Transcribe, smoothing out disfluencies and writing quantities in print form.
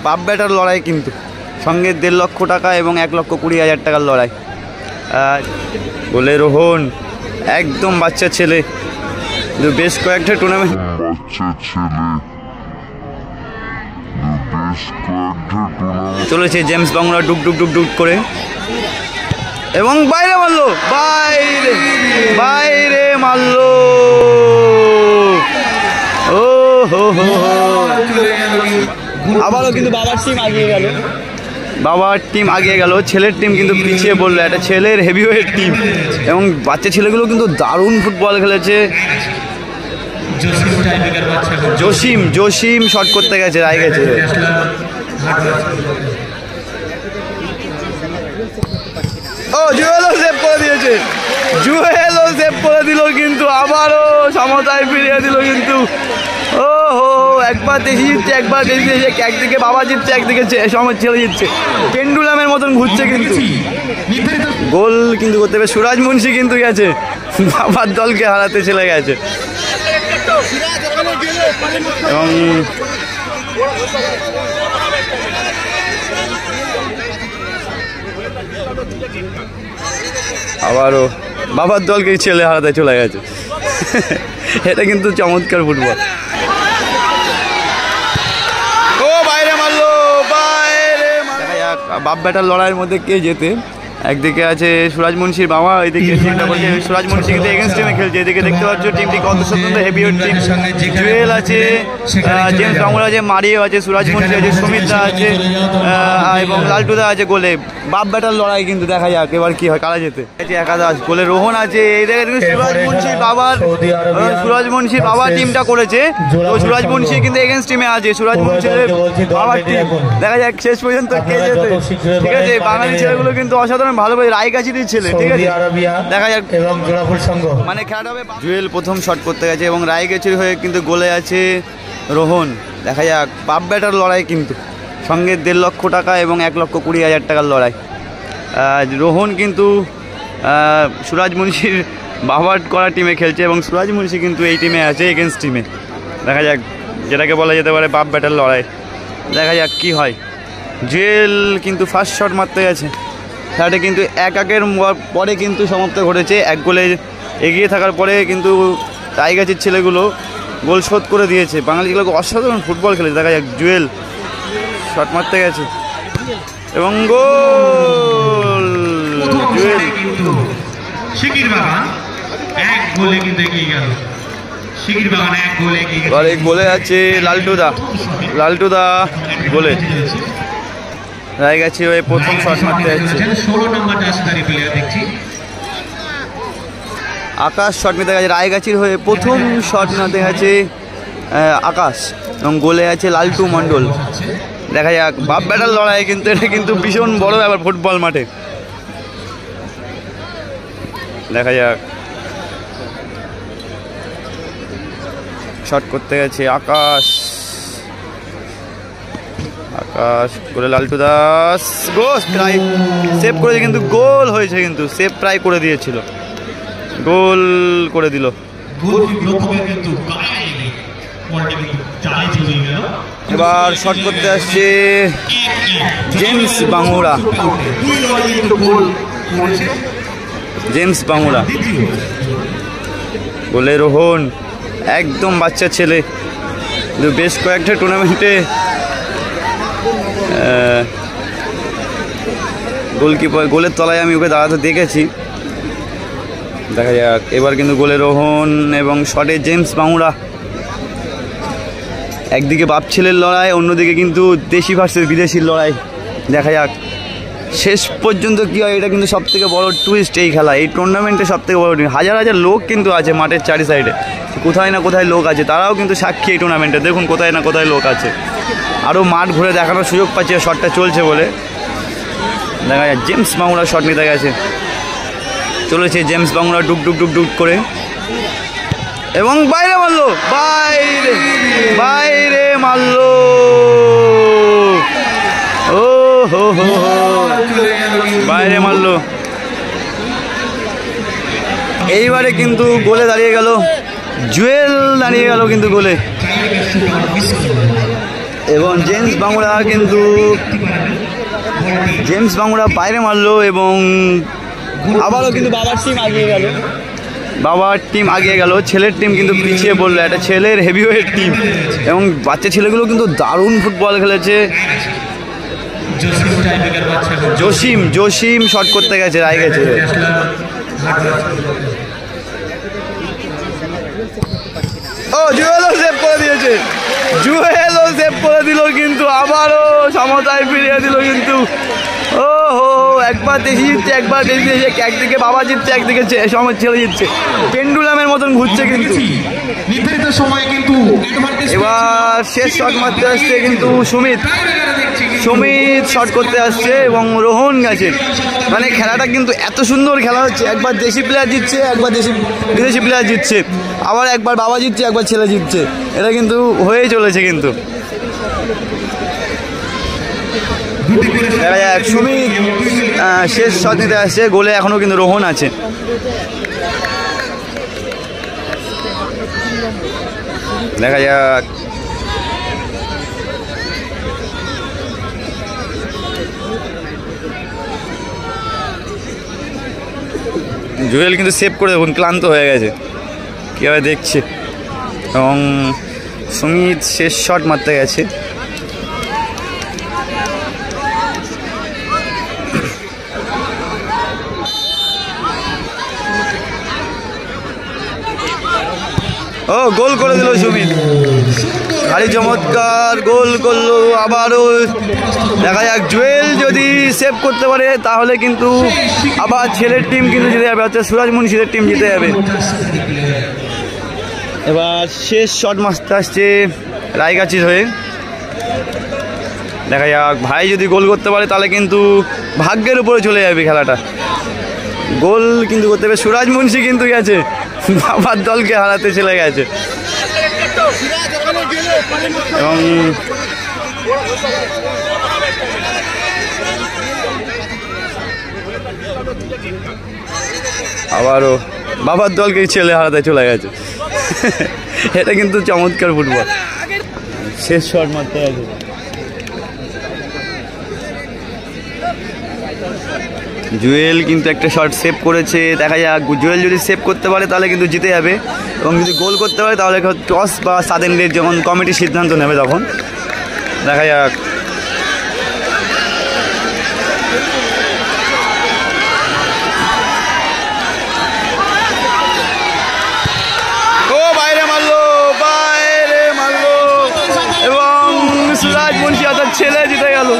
বাপ ব্যাটার লড়াই কিন্তু সঙ্গে 1.5 লক্ষ টাকা এবং 1,20,000 টাকার লড়াই। বলে রোহন একদম বাচ্চা ছেলে, বেশ কয়েকটা টুর্নামেন্ট চলেছে। জেমস বাংলা ডুব ডুব ডুব ডুব করে এবং বাইরে মারলো, বাইরে বাইরে মারলো। ও হো হো আবারও কিন্তু বাবার টিম আগিয়ে গেল, বাবার টিম আগিয়ে গেল, ছেলের টিম কিন্তু পিছিয়ে পড়লো। একটা ছেলের হেভিওয়েট টিম এবং বাচ্চা ছেলেগুলো কিন্তু দারুণ ফুটবল খেলেছে। জসিম শট করতে গেছে, রায় গেছে। ও জুয়েলও সেভ করে দিয়েছে, জুয়েলও সেভ করে দিল কিন্তু আবারও সমতায় ফিরিয়ে দিল কিন্তু। ও হো একবার দেশি জিতছে, একবার দেশি জিতছে, একদিকে বাবা জিতছে, একদিকে সময় ছেলে জিতছে, পেন্ডুলামের মতন ঘুরছে কিন্তু। গোল কিন্তু করতে হবে, সুরাজ মুন্সি কিন্তু গেছে, বাবার দলকে হারাতে চলে গেছে। এবং আবারও বাবার দলকে ছেলে হারাতে চলে গেছে। এটা কিন্তু চমৎকার ফুটবল। ও বাইরে মারলো, বাইরে বাপ ব্যাটার লড়াইয়ের মধ্যে কে জেতে। একদিকে আছে সুরাজ মুন্সির বাবা, এদিকে সুরাজ মুন্সি কিন্তু এগেন্স্ট টিমে খেলছে। এদিকে দেখতে পাচ্ছ টিমটি কত স্বতন্ত্র হেভিওয়েট টিম। জুয়েল আছে, জেমস বাংলা আছে, মারিও আছে, সুরাজ মুন্সি আছে, সুমিত্রা আছে এবং লালটুদা আছে গোলে। বাপ ব্যাটার লড়াই কিন্তু দেখা যাক এবার কি হয়, কারা যেতে। একাদশ গোলে রোহন আছে। এই দেখে সুরাজ মুন্সির বাবার টিমটা করেছে, তো সুরাজ মুন্সি কিন্তু এগেন্স্ট টিমে আছে। সুরাজ মুন্সির বাবার টিম দেখা যাক শেষ পর্যন্ত কে যেতে। ঠিক আছে, বাঙালি ছেলেগুলো কিন্তু অসাধারণ ভালোভাবে, রায়গাছির ছেলে। ঠিক আছে, দেখা যাক মানে খেলাটা হবে। জুয়েল প্রথম শট করতে গেছে এবং রায়গাছির হয়ে কিন্তু গোলে আছে রোহন। দেখা যাক বাপ ব্যাটার লড়াই কিন্তু সঙ্গে 1.5 লক্ষ টাকা এবং 1,20,000 টাকার লড়াই। রোহন কিন্তু সুরাজ মুন্সির বাবার করা টিমে খেলছে এবং সুরাজ মুন্সি কিন্তু এই টিমে আছে, এগেন্স্ট টিমে। দেখা যাক, যেটাকে বলা যেতে পারে বাপ ব্যাটার লড়াই। দেখা যাক কি হয়। জুয়েল কিন্তু ফার্স্ট শট মারতে গেছে। খেলাটা কিন্তু 1-1 পরে কিন্তু সমাপ্ত ঘটেছে। 1 গোলে এগিয়ে থাকার পরে কিন্তু টাইগারের ছেলেগুলো গোল শোধ করে দিয়েছে। বাঙালি ছেলেগুলো অসাধারণ ফুটবল খেলেছে। দেখা যাক, জুয়েল শট মারতে গেছে এবং গোল। জুয়েল গোলে আছে লালটুদা, লালটুদা গোলে। রায়গাছি হয়ে প্রথম শট মারতে যাচ্ছে। আকাশ শট নিতে গেছে, রায়গাছির হয়ে প্রথম শট নিতে গেছে আকাশ এবং গোলে আছে লালটু মণ্ডল। দেখা যাক বাপ ব্যাটার লড়াই কিন্তু, এটা কিন্তু ভীষণ বড় ব্যাপার ফুটবল মাঠে। দেখা যাক, শট করতে গেছে আকাশ, আকাশ করে লালটু দাস গোল প্রায় সেভ করেছে কিন্তু গোল হয়েছে, কিন্তু সেভ প্রায় করে দিয়েছিল, গোল করে দিল। এবার শট করতে আসছে জেমস বাংলা, জেমস বাংলা গোলে রোহন একদম বাচ্চা ছেলে, কিন্তু বেশ কয়েকটা টুর্নামেন্টে গোলকিপার গোলের তলায় আমি ওকে দাঁড়াতে দেখেছি। দেখা যাক এবার কিন্তু গোলে রোহন এবং শটে জেমস বাংলা। একদিকে বাপ ছেলের লড়াই, অন্যদিকে কিন্তু দেশি ভার্সেস বিদেশির লড়াই। দেখা যাক শেষ পর্যন্ত কী হয়। এটা কিন্তু সবথেকে বড় টুইস্ট এই খেলা, এই টুর্নামেন্টে সবথেকে বড়। হাজার হাজার লোক কিন্তু আছে মাঠের চারি সাইডে, কোথায় না কোথায় লোক আছে, তারাও কিন্তু সাক্ষী এই টুর্নামেন্টে। দেখুন কোথায় না কোথায় লোক আছে, আরও মাঠ ঘুরে দেখানোর সুযোগ পাচ্ছে শটটা চলছে বলে। দেখা যায় জেমস বাংলা শট নিতে গেছে, চলেছে জেমস বাংলা ডুব ডুব ডুব ডুব করে এবং বাইরে মারলো, বাইরে বাইরে মারলো। ও হো হো বাইরে মারলো। এইবারে কিন্তু গোলে দাঁড়িয়ে গেল জুয়েল, দাঁড়িয়ে গেল কিন্তু গোলে। এবং জেমস বাংলা বাইরে মারলো এবং আবারও কিন্তু বাবার টিম আগিয়ে গেল ছেলের টিম কিন্তু পিছিয়ে পড়লো। একটা ছেলের হেভিওয়েট টিম এবং বাচ্চা ছেলেগুলো কিন্তু দারুণ ফুটবল খেলেছে। জসিম শট করতে গেছে, রায় গেছে। ও জুয়েলও সেভ করে দিয়েছে, কিন্তু আবারও সমতায় ফিরিয়ে দিল কিন্তু। ও হো, একবার দেশি জিতছে, একবার দেশি জিতছে, একদিকে বাবা জিতছে, একদিকে ছেলে জিতছে, পেন্ডুলামের মতন ঘুরছে কিন্তু। এবার শেষ শট মারতে আসছে কিন্তু সুমিত শট করতে আসছে এবং রোহন গেছে। মানে খেলাটা কিন্তু এত সুন্দর খেলা হচ্ছে, একবার দেশি প্লেয়ার জিতছে, একবার বিদেশি প্লেয়ার জিতছে, আবার একবার বাবা জিতছে, একবার ছেলে জিতছে। এটা কিন্তু হয়েই চলেছে কিন্তু। দেখা যাক, সুমিত শেষ শট নিতে আসছে, গোলে এখনো কিন্তু রোহন আছে। দেখা যাক, জুয়েল কিন্তু সেভ করে দেখুন, ক্লান্ত হয়ে গেছে, কীভাবে দেখছে। এবং সুমিত শেষ শট মারতে গেছে। ও গোল করে দিল সুমিত, ভারী চমৎকার গোল করলো আবারও। দেখা যাক, জুয়েল যদি সেভ করতে পারে তাহলে কিন্তু আবার ছেলের টিম কিন্তু জিতে যাবে, অর্থাৎ সুরাজ মুন্সিদের টিম জিতে যাবে। এবার শেষ শট মারতে আসছে রায়গাছির হয়ে। দেখা যাক, ভাই যদি গোল করতে পারে তাহলে কিন্তু ভাগ্যের উপরে চলে যাবে খেলাটা। গোল কিন্তু করতে হবে, সুরাজ মুন্সি কিন্তু গেছে, বাবার দলকে হারাতে চলে গেছে। এবং আবারও বাবার দলকে ছেলে হারাতে চলে গেছে। এটা কিন্তু চমৎকার ফুটবল। শেষ শট মারতে গেছে, জুয়েল কিন্তু একটা শট সেভ করেছে। দেখা যাক, জুয়েল যদি সেভ করতে পারে তাহলে কিন্তু জিতে যাবে, এবং যদি গোল করতে পারে তাহলে টস বা সাদেনদের যখন কমিটি সিদ্ধান্ত নেবে তখন। দেখা যাক, ও বাইরে মারলো এবং সুরাজ মুন্সি অর্থাৎ ছেলে জিতে গেল।